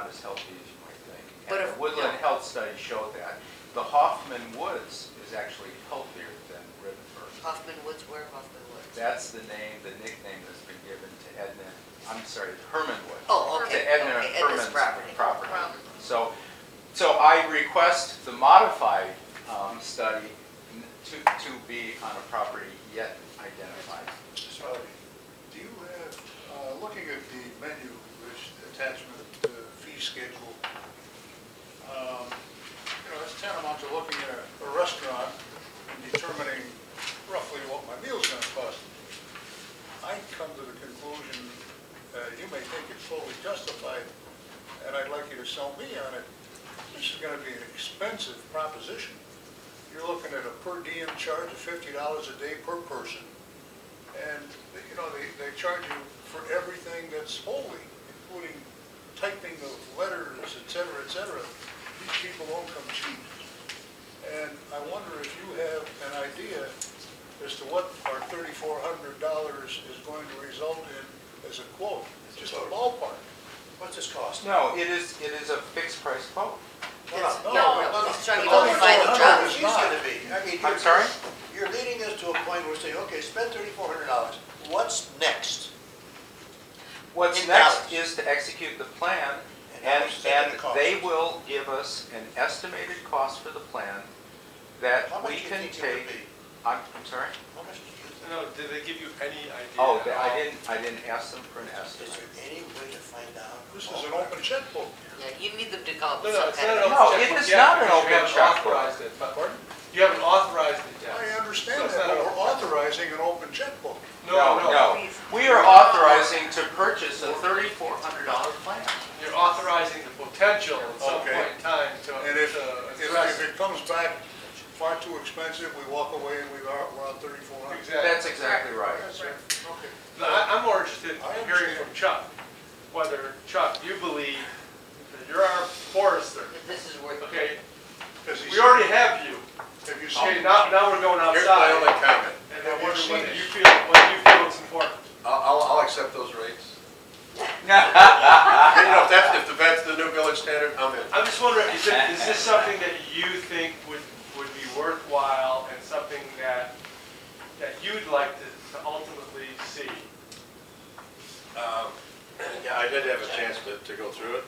not as healthy as you might think. But And if- the woodland health study showed that. The Hoffman Woods is actually healthier than Rivenburg. Hoffman Woods, where Hoffman Woods? That's the name, the nickname that's been given to Edna, I'm sorry, Herman Wood. Oh, okay. To Edna Okay, Edna's Herman's property. property. So I request the modified study to be on a property yet identified. Do you have, looking at the menu, which attachment to the fee schedule, it's tantamount to looking at a restaurant and determining roughly what my meal's going to cost. I come to the conclusion, you may think it's fully justified, and I'd like you to sell me on it. This is going to be an expensive proposition. You're looking at a per diem charge of $50 a day per person. And, they charge you for everything that's holy, including typing of letters, et cetera, et cetera. These people won't come cheap. And I wonder if you have an idea as to what our $3,400 is going to result in as a quote, just a ballpark. What's this cost? No, it is a fixed price quote. No, he's trying to buy the truck. It's going to be. I mean, I'm sorry? You're leading us to a point where we're saying, okay, spend $3,400. What's next? What's In next dollars. is to execute the plan, And how and, much is that gonna cost? they will give us an estimated cost for the plan that How much we do you can think it would take. be? I'm sorry? How much do you think? No, did they give you any idea? Oh, at I all? didn't ask them for an Is estimate. there any way to find out? This is an open checkbook. Yeah, you need them to come up No, with no, some it's kind not of. an No, open it checkbook is yet not an because open you haven't checkbook. authorized it, but Pardon? you haven't authorized it yet. I understand So it's that, not but open. we're authorizing an open checkbook. No. We are authorizing to purchase a $3,400 plan. You're authorizing the potential at some Okay. point in time to And if address. it comes back far too expensive, we walk away and we're on 3,400. Exactly. That's exactly right. That's right. Okay. No, I'm more interested I in hearing understand. from Chuck, whether, Chuck, you believe that you're our forester, That this is worth. okay? Because We already have you. Have you Okay, seen, now we're going Here's my only outside. comment. And I Have you wonder seen whether it? you feel it's important. I'll accept those rates. If that's the new village standard, I'm in. I'm just wondering, is this something that you think would be worthwhile and something that you'd like to ultimately see? Yeah, I did have a chance to go through it,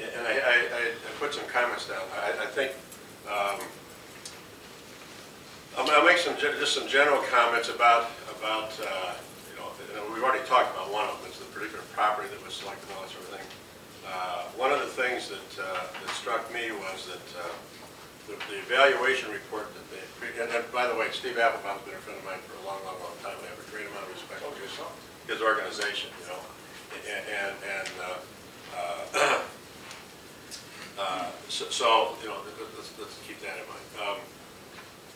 and I put some comments down. I think I'll make just some general comments about we've already talked about one of them. It's the particular property that was selected and all that sort of thing. One of the things that struck me was that the evaluation report that they, and by the way, Steve Applebaum's been a friend of mine for a long time. I have a great amount of respect for his organization, let's keep that in mind.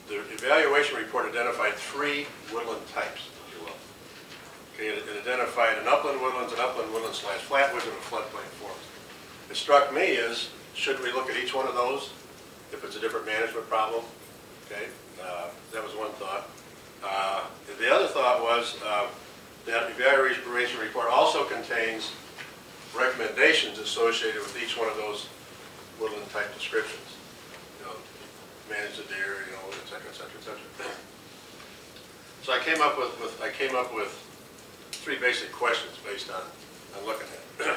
The evaluation report identified 3 woodland types, if you will. Okay, it identified an upland woodland / flatwoods, and a floodplain forest. It struck me as, should we look at each one of those if it's a different management problem? Okay, that was one thought. The other thought was that evaluation report also contains recommendations associated with each one of those woodland type descriptions. Manage the deer, et cetera, et cetera, et cetera. So I came up with 3 basic questions based on looking at it.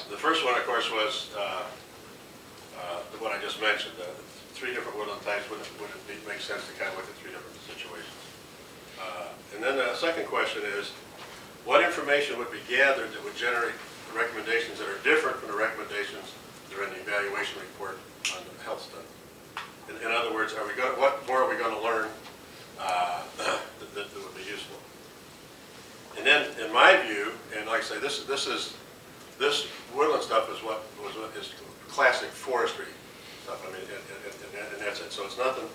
The first one, of course, was the one I just mentioned. 3 different woodland types. Would it make sense to kind of look at 3 different situations? And then the second question is, what information would be gathered that would generate recommendations that are different from the recommendations that are in the evaluation report on the health study? In other words, what more are we going to learn that would be useful? And then, in my view, and like I say, this woodland stuff is what is classic forestry stuff. I mean, and that's it. So it's nothing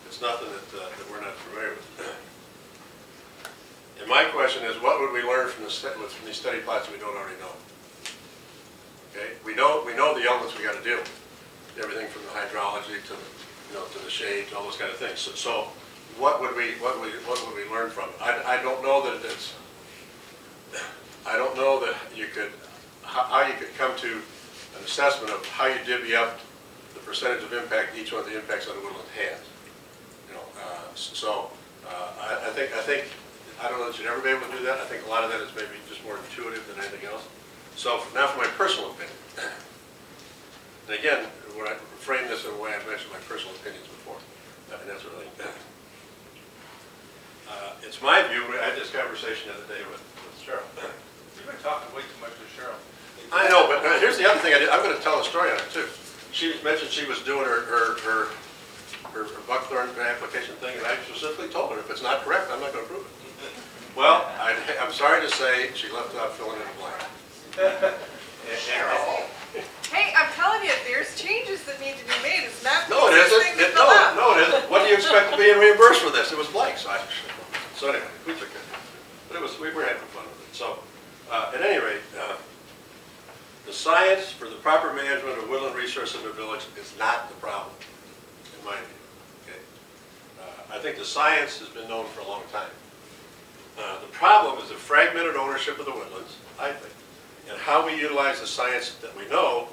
that we're not familiar with. And my question is, what would we learn from these study plots that we don't already know? Okay, we know the elements we got to deal with, everything from the hydrology to the shade, all those kind of things. So what would we learn from it? I don't know that you could how you could come to an assessment of how you divvy up the percentage of impact each one of the impacts on the woodland has. You know, I think I don't know that you'd ever be able to do that. I think a lot of that is maybe just more intuitive than anything else. So now for my personal opinion. And again, when I frame this in a way, I've mentioned my personal opinions before. I mean, that's really, it's my view. I had this conversation the other day with Cheryl. You've been talking way too much to Cheryl. I know, but here's the other thing I did. I'm going to tell a story on it too. She mentioned she was doing her buckthorn application thing, and I specifically told her, if it's not correct, I'm not going to approve it. Well, I'm sorry to say, she left out filling in the blank. Hey, I'm telling you, there's changes that need to be made. It's not the No, it easiest thing isn't. to fill out. No, it isn't. What do you expect to be reimbursed for this? It was blank, so anyway, we took it. But we were having fun with it. So, at any rate, the science for the proper management of woodland resources in the village is not the problem, in my view. Okay? I think the science has been known for a long time. The problem is the fragmented ownership of the woodlands, I think, and how we utilize the science that we know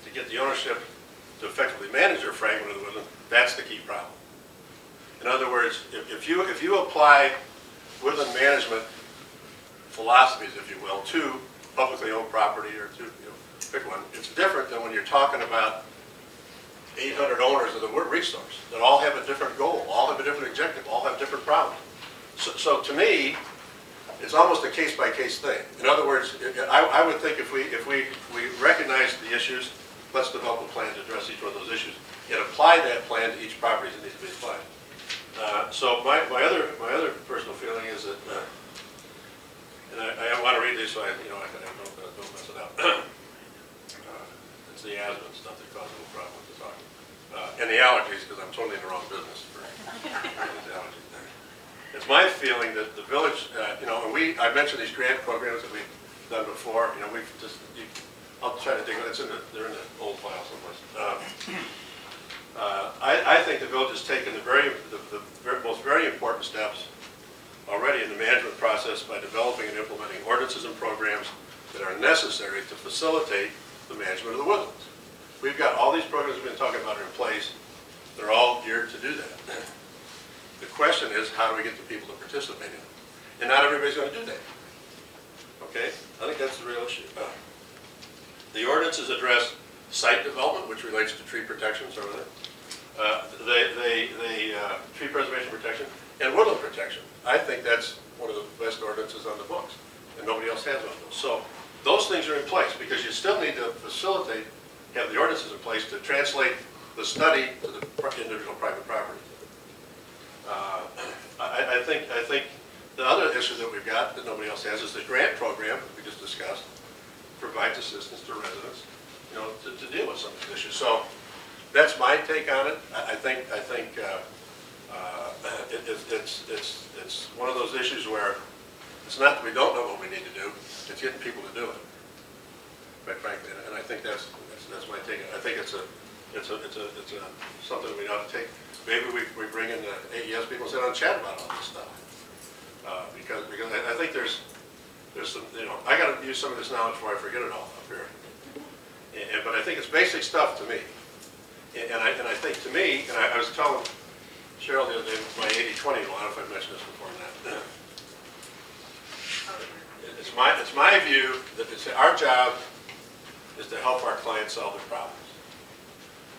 to get the ownership to effectively manage their fragment of the woodland. That's the key problem. In other words, if you apply woodland management philosophies, if you will, to publicly owned property or to, pick one, it's different than when you're talking about 800 owners of the wood resource that all have a different goal, all have a different objective, all have different problems. So to me, it's almost a case-by-case thing. In other words, I would think if we recognize the issues, let's develop a plan to address each one of those issues and apply that plan to each property that needs to be applied. So my other personal feeling is that, and I want to read these so I don't mess it up. It's the asthma and stuff that causes a little problem with the talking. And the allergies, because I'm totally in the wrong business for these allergies. It's my feeling that the village, and I mentioned these grant programs that we've done before. We've just, I'll try to dig it. They're in the old file someplace. I think the village has taken the most very important steps already in the management process by developing and implementing ordinances and programs that are necessary to facilitate the management of the woodlands. We've got all these programs we've been talking about are in place. They're all geared to do that. The question is, how do we get the people to participate in it? And not everybody's going to do that. Okay? I think that's the real issue. The ordinances address site development, which relates to tree protections over there. Tree preservation protection and woodland protection. I think that's one of the best ordinances on the books, and nobody else has one of those. So those things are in place because you still need to facilitate, have the ordinances in place to translate the study to the individual private property. I think the other issue that we've got that nobody else has is the grant program that we just discussed provides assistance to residents, to deal with some of these issues. So that's my take on it. I think it's one of those issues where it's not that we don't know what we need to do; it's getting people to do it. Quite frankly, and I think that's my take. I think it's something we ought to take. Maybe we bring in the AES people and sit down and chat about all this stuff. Because I think there's some, I got to use some of this knowledge before I forget it all up here. But I think it's basic stuff to me. And I think to me, and I was telling Cheryl the other day, my 80-20 law, I don't know if I've mentioned this before that. It's my view that our job is to help our clients solve their problems.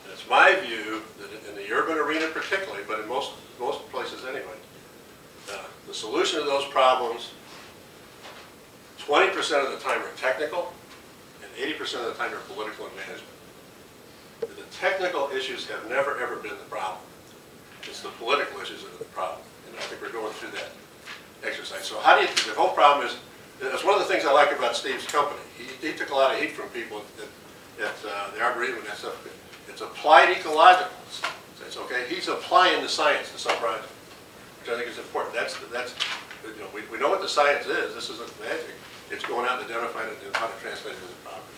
And it's my view that in the urban arena particularly, but in most places anyway, the solution to those problems, 20% of the time are technical, and 80% of the time are political and management. The technical issues have never, ever been the problem. It's the political issues that are the problem. And I think we're going through that exercise. So the whole problem is, that's one of the things I like about Steve's company. He took a lot of heat from people at the Arboretum and that stuff. It's applied ecologicals. It's okay. He's applying the science to some project, which I think is important. We know what the science is. This isn't magic. It's going out and identifying it and how to translate it to the property.